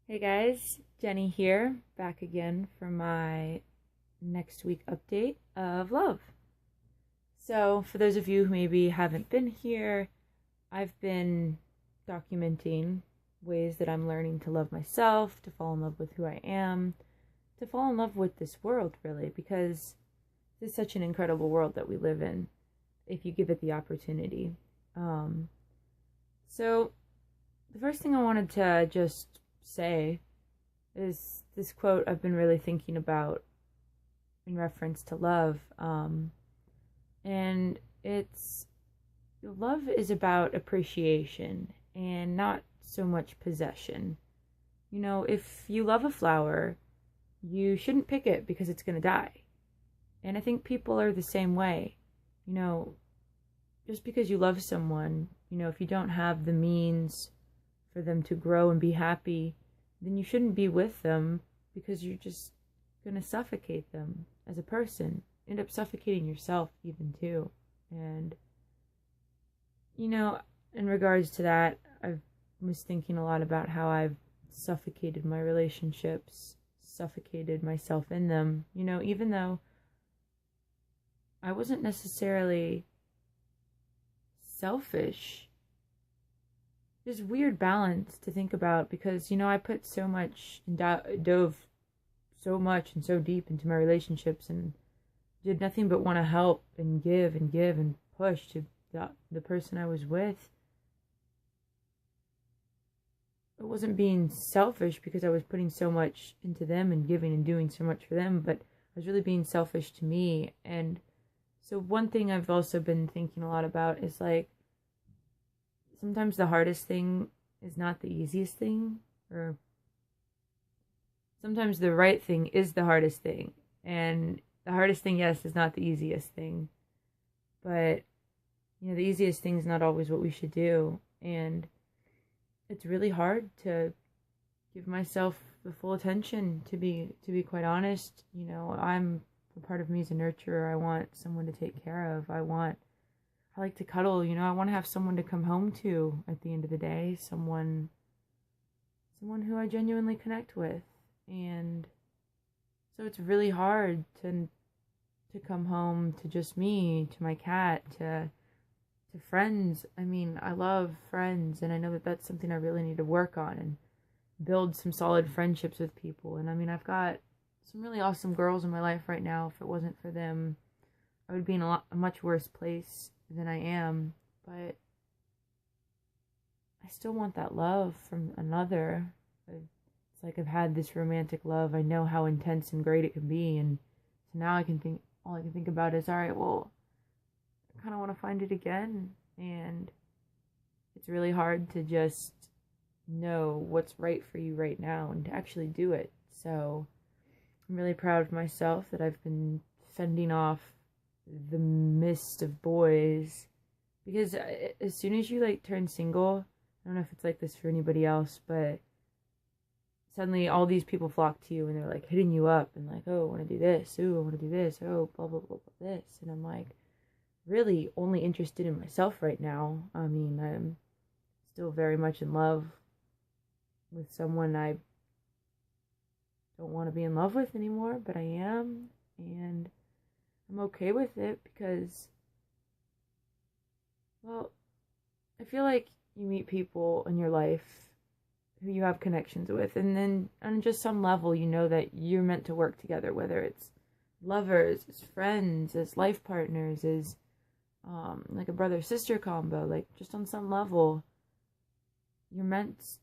Hey guys, Jenny here, back again for my next week update of love. So, for those of you who maybe haven't been here, I've been documenting ways that I'm learning to love myself, to fall in love with who I am, to fall in love with this world, really, because this is such an incredible world that we live in if you give it the opportunity. Um, so, the first thing I wanted to just say is this quote I've been really thinking about in reference to love. And it's love is about appreciation and not so much possession. You know, if you love a flower, you shouldn't pick it because it's going to die. And I think people are the same way. You know, just because you love someone, if you don't have the means for them to grow and be happy, then you shouldn't be with them because you're just going to suffocate them as a person. End up suffocating yourself even too. And, in regards to that, I was thinking a lot about how I've suffocated my relationships, suffocated myself in them, even though I wasn't necessarily selfish. There's weird balance to think about because, I put so much and dove so much and so deep into my relationships and did nothing but want to help and give and push to the person I was with. It wasn't being selfish because I was putting so much into them and giving and doing so much for them, but I was really being selfish to me. And so one thing I've also been thinking a lot about is like, sometimes the hardest thing is not the easiest thing, or sometimes the right thing is the hardest thing. And the hardest thing, yes, is not the easiest thing. But, the easiest thing is not always what we should do. And it's really hard to give myself the full attention, to be quite honest. I'm a part of me is a nurturer. I want someone to take care of. I like to cuddle, I want to have someone to come home to at the end of the day, someone who I genuinely connect with. And so it's really hard to come home to just me, to my cat, to friends. I mean, I love friends, and I know that that's something I really need to work on and build some solid friendships with people. And I mean, I've got some really awesome girls in my life right now. If it wasn't for them, I would be in a much worse place than I am. But I still want that love from another. It's like I've had this romantic love. I know how intense and great it can be, and so now all I can think about is, all right, well, I kind of want to find it again. And it's really hard to just know what's right for you right now and to actually do it. So I'm really proud of myself that I've been fending off the mist of boys, because as soon as you turn single, I don't know if it's like this for anybody else, but suddenly all these people flock to you and they're hitting you up and oh, I want to do this, ooh, I want to do this, oh, blah blah blah blah this. And I'm really only interested in myself right now. I mean, I'm still very much in love with someone I don't want to be in love with anymore, but I am, and I'm okay with it because, well, I feel like you meet people in your life who you have connections with, and then on just some level you know that you're meant to work together, whether it's lovers, as friends, as life partners, as like a brother-sister combo. Just on some level you're meant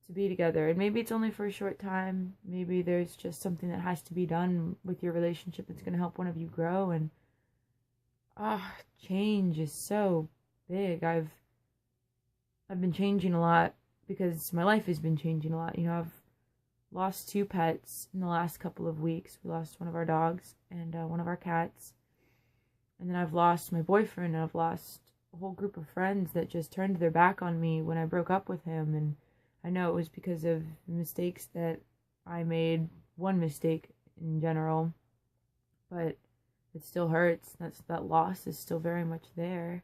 to be together. And maybe it's only for a short time, maybe there's just something that has to be done with your relationship that's going to help one of you grow. And change is so big. I've been changing a lot because my life has been changing a lot. I've lost 2 pets in the last couple of weeks. We lost one of our dogs and one of our cats. And then I've lost my boyfriend, and I've lost a whole group of friends that just turned their back on me when I broke up with him. And I know it was because of mistakes that I made, one mistake in general, but it still hurts. That loss is still very much there.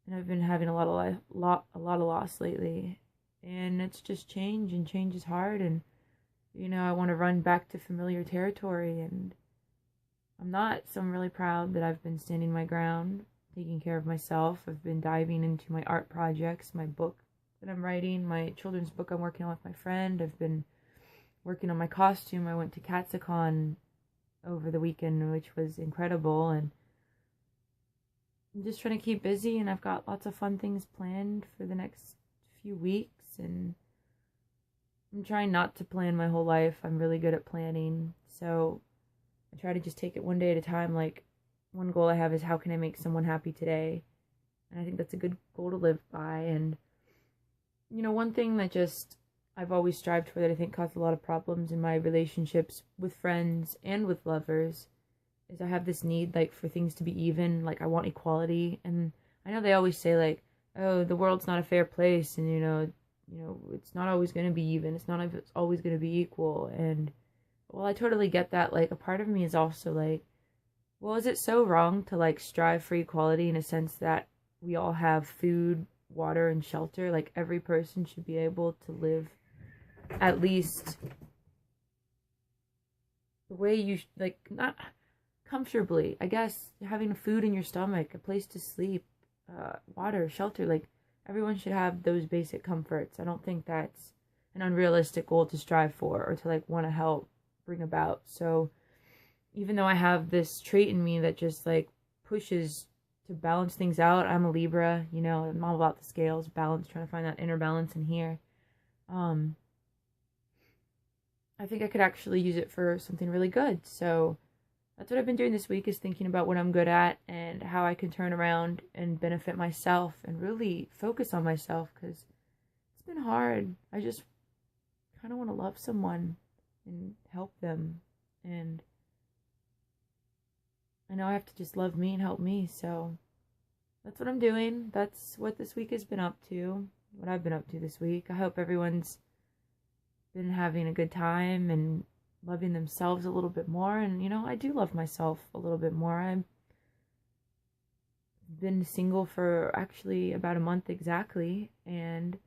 And I've been having a lot of loss lately, and it's just change, and change is hard, and I want to run back to familiar territory, and I'm not, so I'm really proud that I've been standing my ground, taking care of myself. I've been diving into my art projects, my book that I'm writing, my children's book I'm working on with my friend. I've been working on my costume. I went to Katsicon over the weekend, which was incredible, and I'm just trying to keep busy, and I've got lots of fun things planned for the next few weeks, and I'm trying not to plan my whole life. I'm really good at planning, so I try to just take it one day at a time. Like, one goal I have is, how can I make someone happy today? And I think that's a good goal to live by. And, one thing that just I've always strived for, that I think caused a lot of problems in my relationships with friends and with lovers, is I have this need, like, for things to be even. Like, I want equality. And I know they always say, like, oh, the world's not a fair place, and, it's not always going to be even. It's not always going to be equal. And, well, I totally get that. Like, a part of me is also like, well, is it so wrong to, like, strive for equality in a sense that we all have food, water, and shelter? Like, every person should be able to live at least the way you, like, not comfortably, I guess, having food in your stomach, a place to sleep, water, shelter. Like, everyone should have those basic comforts. I don't think that's an unrealistic goal to strive for, or to, like, want to help bring about. So even though I have this trait in me that just, like, pushes to balance things out, I'm a Libra, I'm all about the scales, balance, trying to find that inner balance in here. I think I could actually use it for something really good. So that's what I've been doing this week, is thinking about what I'm good at and how I can turn around and benefit myself and really focus on myself, because it's been hard. I just kind of want to love someone and help them, and I know I have to just love me and help me. So that's what I'm doing. That's what this week has been up to, what I've been up to this week. I hope everyone's been having a good time and loving themselves a little bit more. And, I do love myself a little bit more. I've been single for actually about a month exactly. And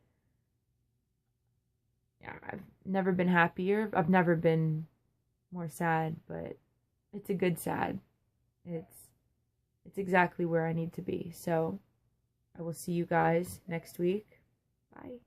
yeah, I've never been happier. I've never been more sad, but it's a good sad. It's exactly where I need to be. So I will see you guys next week. Bye.